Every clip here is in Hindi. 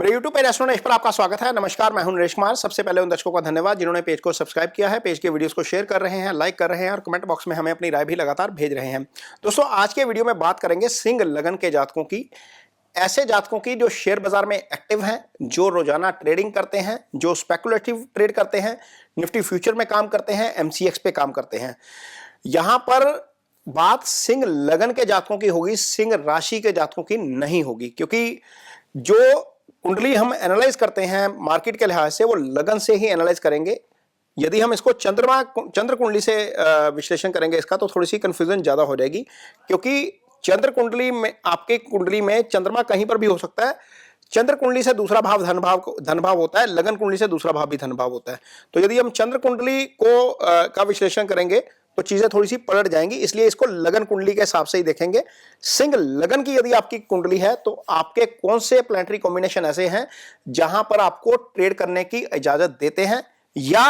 मेरे YouTube पेज एस्ट्रो नरेश पर आपका स्वागत है। नमस्कार, मैं हूं नरेश कुमार। सबसे पहले उन दर्शकों का धन्यवाद जिन्होंने पेज को सब्सक्राइब किया है, पेज के वीडियोस को शेयर कर रहे हैं, लाइक कर रहे हैं और कमेंट बॉक्स में हमें अपनी राय भी लगातार भेज रहे हैं। दोस्तों, आज के वीडियो में बात करेंगे सिंह लगन के जातकों की, ऐसे जातकों की जो शेयर बाजार में एक्टिव हैं, जो रोजाना ट्रेडिंग करते हैं, जो स्पेकुलेटिव ट्रेड करते हैं, निफ्टी फ्यूचर में काम करते हैं, MCX पे काम करते हैं। यहां पर बात सिंह लगन के जातकों की होगी, सिंह राशि के जातकों की नहीं होगी, क्योंकि जो कुंडली हम एनालाइज करते हैं मार्केट के लिहाज से वो लगन से ही एनालाइज करेंगे। यदि हम इसको चंद्र कुंडली से विश्लेषण करेंगे इसका, तो थोड़ी सी कंफ्यूजन ज्यादा हो जाएगी, क्योंकि चंद्र कुंडली में, आपके कुंडली में चंद्रमा कहीं पर भी हो सकता है। चंद्र कुंडली से दूसरा भाव धन भाव होता है, लगन कुंडली से दूसरा भाव भी धन भाव होता है। तो यदि हम चंद्र कुंडली को का विश्लेषण करेंगे तो चीजें थोड़ी सी पलट जाएंगी, इसलिए इसको लगन कुंडली के हिसाब से ही देखेंगे। सिंह लगन की यदि आपकी कुंडली है तो आपके कौन से प्लैनेटरी कॉम्बिनेशन ऐसे हैं जहां पर आपको ट्रेड करने की इजाजत देते हैं, या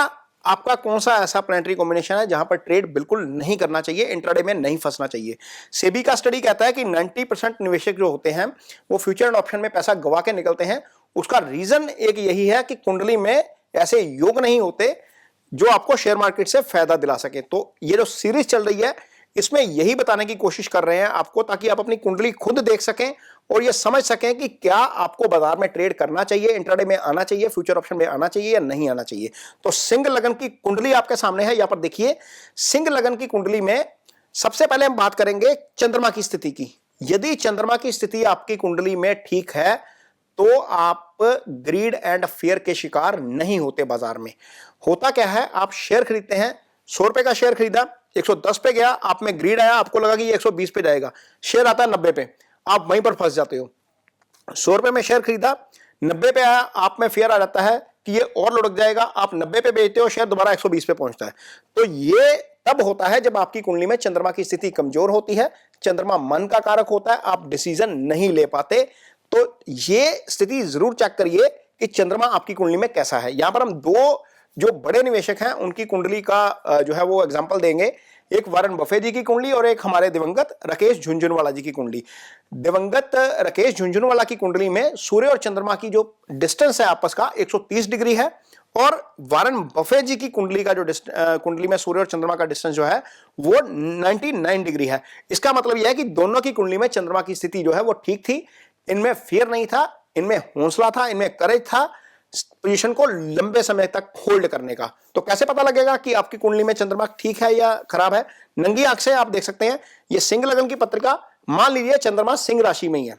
आपका कौन सा ऐसा प्लैनेटरी कॉम्बिनेशन है जहां पर ट्रेड बिल्कुल नहीं करना चाहिए, इंट्राडे में नहीं फंसना चाहिए। सेबी का स्टडी कहता है कि 90% निवेशक जो होते हैं वो फ्यूचर एंड ऑप्शन में पैसा गवा के निकलते हैं। उसका रीजन एक यही है कि कुंडली में ऐसे योग नहीं होते जो आपको शेयर मार्केट से फायदा दिला सके। तो ये जो सीरीज चल रही है इसमें यही बताने की कोशिश कर रहे हैं आपको, ताकि आप अपनी कुंडली खुद देख सकें और ये समझ सकें कि क्या आपको बाजार में ट्रेड करना चाहिए, इंट्राडे में आना चाहिए, फ्यूचर ऑप्शन में आना चाहिए या नहीं आना चाहिए। तो सिंह लगन की कुंडली आपके सामने है, यहां पर देखिए। सिंह लगन की कुंडली में सबसे पहले हम बात करेंगे चंद्रमा की स्थिति की। यदि चंद्रमा की स्थिति आपकी कुंडली में ठीक है तो आप ग्रीड एंड फियर के शिकार नहीं होते। बाजार में होता क्या है, आप शेयर खरीदते हैं, 100 रुपए का शेयर खरीदा, 110 पे गया, आप में ग्रीड आया, आपको लगा कि ये 120 पे जाएगा, शेयर आता है 90 पे, आप वहीं पर फंस जाते हो। 100 रुपए में शेयर खरीदा, 90 पे आया, आप में फियर आ जाता है कि ये और लुढ़क जाएगा, आप 90 पे बेचते हो, शेयर दोबारा 120 पे पहुंचता है। तो ये तब होता है जब आपकी कुंडली में चंद्रमा की स्थिति कमजोर होती है, चंद्रमा मन का कारक होता है, आप डिसीजन नहीं ले पाते। तो ये स्थिति जरूर चेक करिए कि चंद्रमा आपकी कुंडली में कैसा है। यहां पर हम दो जो बड़े निवेशक हैं उनकी कुंडली का जो है वो एग्जांपल देंगे। एक वारन बफे जी की कुंडली और एक हमारे दिवंगत राकेश झुनझुनवाला जी की कुंडली। दिवंगत राकेश झुनझुनवाला की कुंडली में सूर्य और चंद्रमा की जो डिस्टेंस है आपस का 130 डिग्री है, और वारन बफे जी की कुंडली का जो कुंडली में सूर्य और चंद्रमा का डिस्टेंस जो है वो 99 डिग्री है। इसका मतलब यह है कि दोनों की कुंडली में चंद्रमा की स्थिति जो है वो ठीक थी, इनमें फियर नहीं था, इनमें हौसला था, इनमें करेज था पोजीशन को लंबे समय तक होल्ड करने का। तो कैसे पता लगेगा कि आपकी कुंडली में चंद्रमा ठीक है या खराब है? नंगी आंख से आप देख सकते हैं। ये सिंह लगन की पत्रिका, मान लीजिए चंद्रमा सिंह राशि में ही है,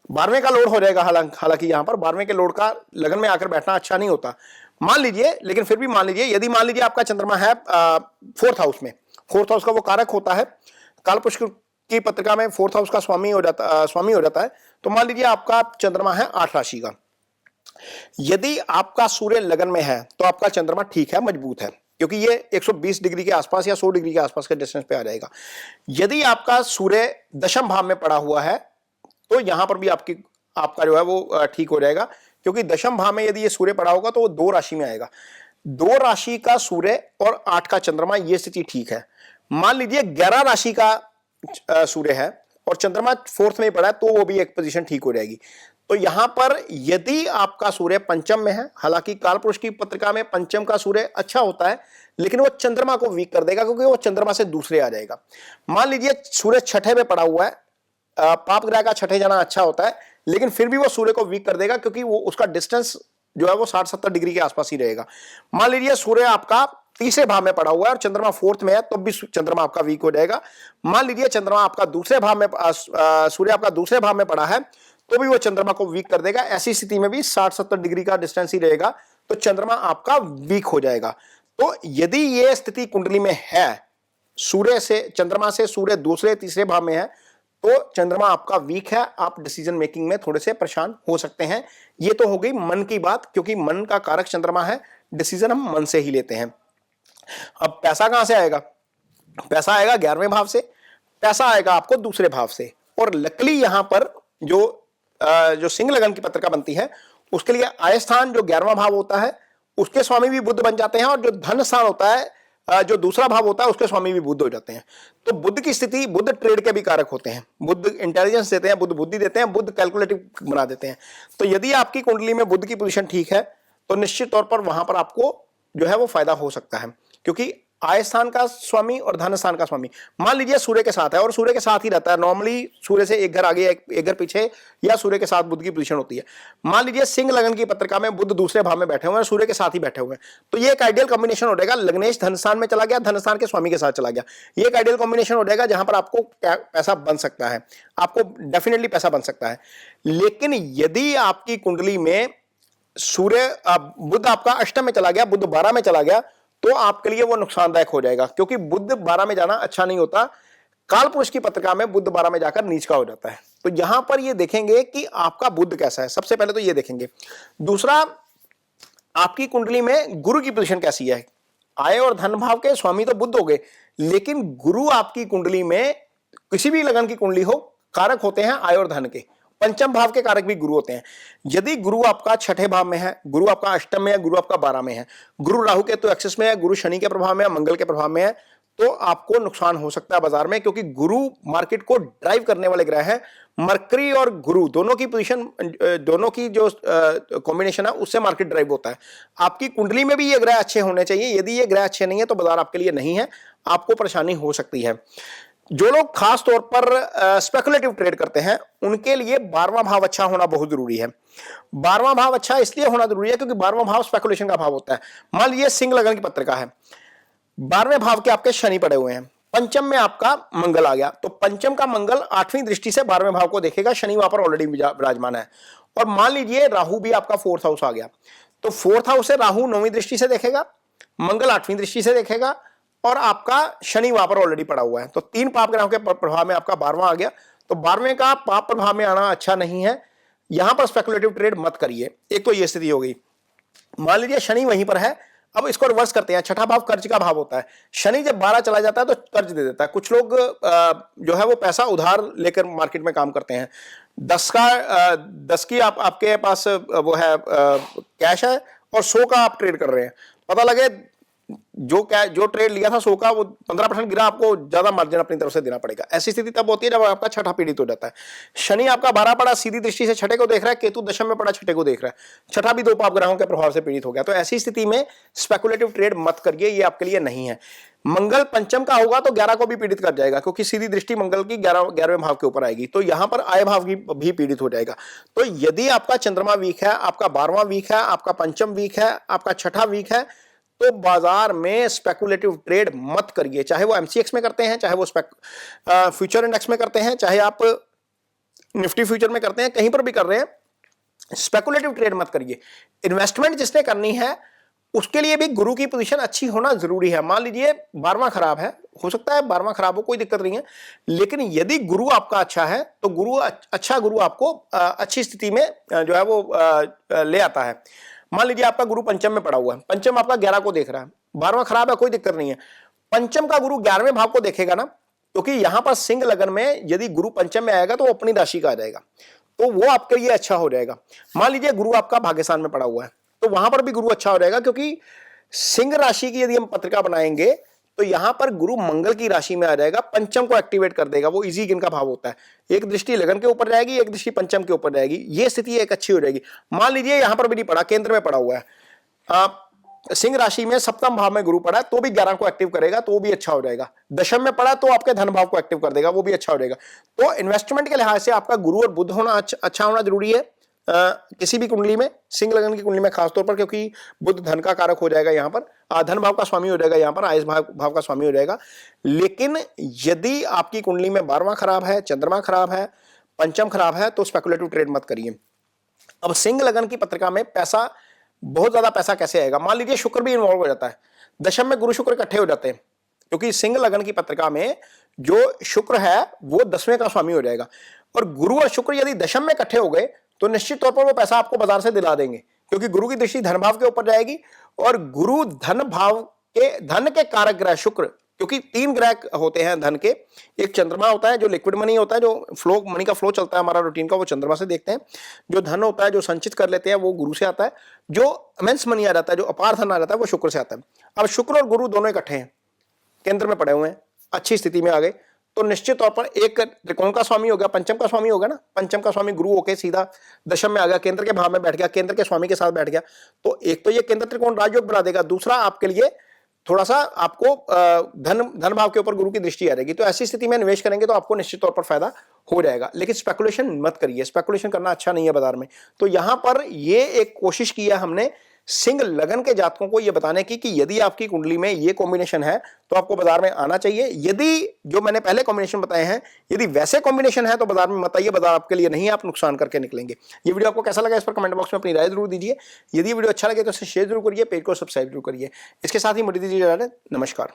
12वें का लोड हो जाएगा। हालांकि यहां पर 12वें के लोड का लगन में आकर बैठना अच्छा नहीं होता, मान लीजिए, लेकिन फिर भी मान लीजिए, यदि मान लीजिए आपका चंद्रमा है 4th हाउस में, 4th हाउस का वो कारक होता है, कालपुरुष की पत्रिका में 4th हाउस का स्वामी हो जाता है। तो मान लीजिए आपका चंद्रमा है 8 राशि का। यदि आपका सूर्य लगन में है तो आपका चंद्रमा ठीक है, मजबूत है, क्योंकि ये 120 डिग्री के आसपास या 100 डिग्री के आसपास के डिस्टेंस पे आ जाएगा। यदि आपका सूर्य दशम भाव में पड़ा हुआ है तो यहां पर भी आपका जो है वो ठीक हो जाएगा, क्योंकि दशम भाव में यदि ये सूर्य पड़ा होगा तो वो 2 राशि में आएगा। 2 राशि का सूर्य और 8 का चंद्रमा, ये स्थिति ठीक है। मान लीजिए 11 राशि का सूर्य है और चंद्रमा 4th में पड़ा है, तो वो भी एक पोजीशन ठीक हो जाएगी। तो यहां पर यदि आपका सूर्य पंचम में है, हालांकि कालपुरुष की पत्रिका में पंचम का सूर्य अच्छा होता है, लेकिन वो चंद्रमा को वीक कर देगा, क्योंकि वो चंद्रमा से दूसरे आ जाएगा। मान लीजिए सूर्य 6ठे में पड़ा हुआ है, पाप ग्रह का 6ठे जाना अच्छा होता है, लेकिन फिर भी वो सूर्य को वीक कर देगा, क्योंकि वो उसका डिस्टेंस जो है वो 60-70 डिग्री के आसपास ही रहेगा। मान लीजिए सूर्य आपका 3रे भाव में पड़ा हुआ है और चंद्रमा 4th में है, तो भी चंद्रमा आपका वीक हो जाएगा। मान लीजिए चंद्रमा आपका दूसरे भाव में, सूर्य आपका दूसरे भाव में पड़ा है, तो भी वो चंद्रमा को वीक कर देगा। ऐसी स्थिति में भी 60-70 डिग्री का डिस्टेंस ही रहेगा, तो चंद्रमा आपका वीक हो जाएगा। तो यदि ये स्थिति कुंडली में है, चंद्रमा से सूर्य दूसरे तीसरे भाव में है, तो चंद्रमा आपका वीक है, आप डिसीजन मेकिंग में थोड़े से परेशान हो सकते हैं। ये तो हो गई मन की बात, क्योंकि मन का कारक चंद्रमा है, डिसीजन हम मन से ही लेते हैं। अब पैसा कहां से आएगा? पैसा आएगा 11वें भाव से, पैसा आएगा आपको दूसरे भाव से। और लकली यहां पर जो सिंह लगन की पत्रिका बनती है उसके लिए आय स्थान जो 11वां भाव होता है उसके स्वामी भी बुध बन जाते हैं, और जो धन स्थान होता है जो दूसरा भाव होता है उसके स्वामी भी बुध हो जाते हैं। तो बुध की स्थिति, बुध ट्रेड के भी कारक होते हैं, बुध इंटेलिजेंस देते हैं, बुध बुद्धि देते हैं, बुध कैलकुलेटिव बना देते हैं। तो यदि आपकी कुंडली में बुध की पोजीशन ठीक है तो निश्चित तौर पर वहां पर आपको जो है वो फायदा हो सकता है, क्योंकि आय स्थान का स्वामी और धन स्थान का स्वामी मान लीजिए सूर्य के साथ है और सूर्य के साथ ही रहता है। नॉर्मली सूर्य से एक घर आगे एक घर पीछे या सूर्य के साथ बुध की पोजीशन होती है। मान लीजिए सिंह लगन की पत्रिका में बुध दूसरे भाव में बैठे हुए हैं, सूर्य के साथ ही बैठे हुए हैं, तो ये एक आइडियल कॉम्बिनेशन हो जाएगा। लग्नेश धन स्थान में चला गया, धन स्थान के स्वामी के साथ चला गया, ये एक आइडियल कॉम्बिनेशन हो जाएगा जहां पर आपको पैसा बन सकता है, आपको डेफिनेटली पैसा बन सकता है। लेकिन यदि आपकी कुंडली में सूर्य बुध आपका अष्टम में चला गया, बुध 12 में चला गया, तो आपके लिए वो नुकसानदायक हो जाएगा, क्योंकि बुध 12 में जाना अच्छा नहीं होता। काल पुरुष की पत्रिका में बुध 12 में जाकर नीच का हो जाता है। तो यहां पर ये देखेंगे कि आपका बुध कैसा है, सबसे पहले तो ये देखेंगे। दूसरा, आपकी कुंडली में गुरु की पोजीशन कैसी है। आय और धन भाव के स्वामी तो बुध हो गए, लेकिन गुरु आपकी कुंडली में, किसी भी लगन की कुंडली हो, कारक होते हैं आय और धन के। पंचम भाव के कारक भी गुरु होते हैं। यदि गुरु आपका छठे भाव में है, गुरु आपका अष्टम में है, गुरु आपका 12 में है, गुरु राहु के तो एक्सेस में है, गुरु शनि के प्रभाव में है, मंगल के प्रभाव में है, तो आपको नुकसान हो सकता है बाजार में, क्योंकि गुरु मार्केट को ड्राइव करने वाले ग्रह हैं। मरकरी और गुरु दोनों की पोजीशन, दोनों की जो कॉम्बिनेशन है उससे मार्केट ड्राइव होता है। आपकी कुंडली में भी ये ग्रह अच्छे होने चाहिए। यदि ये ग्रह अच्छे नहीं है तो बाजार आपके लिए नहीं है, आपको परेशानी हो सकती है। जो लोग खास तौर पर स्पेकुलेटिव ट्रेड करते हैं उनके लिए 12वां भाव अच्छा होना बहुत जरूरी है। 12वां भाव अच्छा इसलिए होना जरूरी है क्योंकि 12वां भाव स्पेकुलेशन का भाव होता है। मान लीजिए सिंह लगन की पत्रिका है, 12वें भाव के आपके शनि पड़े हुए हैं, पंचम में आपका मंगल आ गया, तो पंचम का मंगल 8वीं दृष्टि से 12वें भाव को देखेगा, शनि वहां पर ऑलरेडी विराजमान है। और मान लीजिए राहु भी आपका 4th हाउस आ गया, तो 4th हाउस से राहु 9वीं दृष्टि से देखेगा, मंगल 8वीं दृष्टि से देखेगा, और आपका शनि वहां पर ऑलरेडी पड़ा हुआ है। तो 3 पाप ग्रहों के प्रभाव में आपका 12वां आ गया। तो 12वें का पाप प्रभाव में आना अच्छा नहीं है, यहां पर स्पेकुलेटिव ट्रेड मत करिए। एक तो ये स्थिति हो गई। मान लीजिए शनि वहीं पर है, अब इसको रिवर्स करते हैं। छठा भाव कर्ज का भाव होता है। शनि जब 12 चला जाता है तो कर्ज दे देता है। कुछ लोग जो है वो पैसा उधार लेकर मार्केट में काम करते हैं। 10 की आपके पास वो है कैश है और 100 का आप ट्रेड कर रहे हैं, पता लगे जो ट्रेड लिया था 100 का वो 15% गिरा, आपको ज्यादा मार्जिन अपनी तरफ से देना पड़ेगा। ऐसी स्थिति तब होती है जब आपका छठा पीड़ित हो जाता है। शनि आपका 12 पड़ा, सीधी दृष्टि से छठे को देख रहा है, केतु दशम में पड़ा छठे को देख रहा है, छठा भी 2 पाप ग्रहों के प्रभाव से पीड़ित हो गया। तो ऐसी स्थिति में स्पेकुलेटिव ट्रेड मत करिए, ये आपके लिए नहीं है। मंगल पंचम का होगा तो 11 को भी पीड़ित कर जाएगा, क्योंकि सीधी दृष्टि मंगल की 11वें भाव के ऊपर आएगी, तो यहां पर आय भाव भी पीड़ित हो जाएगा। तो यदि आपका चंद्रमा वीक है, आपका 12वां वीक है, आपका पंचम वीक है, आपका छठा वीक है, तो बाजार में स्पेकुलेटिव ट्रेड मत करिए। चाहे वो एमसीएक्स में करते हैं, चाहे वो फ्यूचर इंडेक्स में करते हैं, चाहे आप निफ्टी फ्यूचर में करते हैं, कहीं पर भी कर रहे हैं, स्पेकुलेटिव ट्रेड मत करिए। इन्वेस्टमेंट जिसने करनी है उसके लिए भी गुरु की पोजीशन अच्छी होना जरूरी है। मान लीजिए 12वां खराब है, हो सकता है 12वां खराब हो, कोई दिक्कत नहीं है, लेकिन यदि गुरु आपका अच्छा है तो गुरु आपको अच्छी स्थिति में जो है वो ले आता है। मान लीजिए आपका गुरु पंचम में पड़ा हुआ है, पंचम आपका 11 को देख रहा है, 12वां खराब है, कोई दिक्कत नहीं है, पंचम का गुरु 11वें भाव को देखेगा ना, क्योंकि यहां पर सिंह लगन में यदि गुरु पंचम में आएगा तो वो अपनी राशि का आ जाएगा, तो वो आपके लिए अच्छा हो जाएगा। मान लीजिए गुरु आपका भाग्यस्थान में पड़ा हुआ है, तो वहां पर भी गुरु अच्छा हो जाएगा, क्योंकि सिंह राशि की यदि हम पत्रिका बनाएंगे तो यहां पर गुरु मंगल की राशि में आ जाएगा, पंचम को एक्टिवेट कर देगा। वो इजी गिन का भाव होता है, एक दृष्टि लगन के ऊपर जाएगी, एक दृष्टि पंचम के ऊपर जाएगी, ये स्थिति एक अच्छी हो जाएगी। मान लीजिए यहां पर भी नहीं पड़ा, केंद्र में पड़ा हुआ है, सिंह राशि में सप्तम भाव में गुरु पड़ा है, तो भी 11 को एक्टिव करेगा, तो भी अच्छा हो जाएगा। दशम में पड़ा तो आपके धन भाव को एक्टिव कर देगा, वो भी अच्छा हो जाएगा। तो इन्वेस्टमेंट के लिहाज से आपका गुरु और बुध होना अच्छा होना जरूरी है किसी भी कुंडली में, सिंह लगन की कुंडली में खासतौर पर, क्योंकि बुध धन का कारक हो जाएगा, यहाँ पर धन भाव का स्वामी हो जाएगा, यहाँ पर आयुष भाव का स्वामी हो जाएगा। लेकिन यदि आपकी कुंडली में 12वां खराब है, चंद्रमा खराब है, पंचम खराब है, तो स्पेकुलेटिव ट्रेड मत करिए। अब सिंह लगन की पत्रिका में पैसा, बहुत ज्यादा पैसा कैसे आएगा। मान लीजिए शुक्र भी इन्वॉल्व हो जाता है, दशम में गुरु शुक्र इकट्ठे हो जाते हैं, क्योंकि सिंह लगन की पत्रिका में जो शुक्र है वो 10वें का स्वामी हो जाएगा, और गुरु और शुक्र यदि दशम में इकट्ठे हो गए तो निश्चित तौर पर वो पैसा आपको बाजार से दिला देंगे, क्योंकि गुरु की दृष्टि धन भाव के ऊपर जाएगी, और गुरु धन के कारक ग्रह शुक्र, क्योंकि 3 ग्रह होते हैं धन के, एक चंद्रमा होता है जो लिक्विड मनी होता है, जो फ्लो मनी का फ्लो चलता है हमारा रूटीन का, वो चंद्रमा से देखते हैं। जो धन होता है जो संचित कर लेते हैं वो गुरु से आता है। जो इमेंस मनी आ जाता है, जो अपार धन आ जाता है, वो शुक्र से आता है। अब शुक्र और गुरु दोनों इकट्ठे हैं, केंद्र में पड़े हुए हैं, अच्छी स्थिति में आ गए, तो निश्चित तौर पर एक त्रिकोण का स्वामी हो गया, पंचम का स्वामी हो गया ना, पंचम का स्वामी गुरु होके सीधा दशम में आ गया, केंद्र के भाव में बैठ गया, केंद्र के स्वामी के साथ बैठ गया, तो एक तो ये केंद्र त्रिकोण राजयोग बना देगा, दूसरा आपके लिए थोड़ा सा आपको धन भाव के ऊपर गुरु की दृष्टि आ रहेगी। तो ऐसी स्थिति में निवेश करेंगे तो आपको निश्चित तौर पर फायदा हो जाएगा, लेकिन स्पेकुलेशन मत करिए, स्पेकुलेशन करना अच्छा नहीं है बाजार में। तो यहां पर ये एक कोशिश की है हमने सिंह लगन के जातकों को ये बताने की कि यदि आपकी कुंडली में ये कॉम्बिनेशन है तो आपको बाजार में आना चाहिए। यदि जो मैंने पहले कॉम्बिनेशन बताए हैं यदि वैसे कॉम्बिनेशन है तो बाजार में मत आइए, बाजार आपके लिए नहीं, आप नुकसान करके निकलेंगे। ये वीडियो आपको कैसा लगा इस पर कमेंट बॉक्स में अपनी राय जरूर दीजिए। यदि वीडियो अच्छा लगे तो इसे शेयर जरूर करिए, पेज को सब्सक्राइब जरूर करिए। इसके साथ ही मुझे दीजिए, नमस्कार।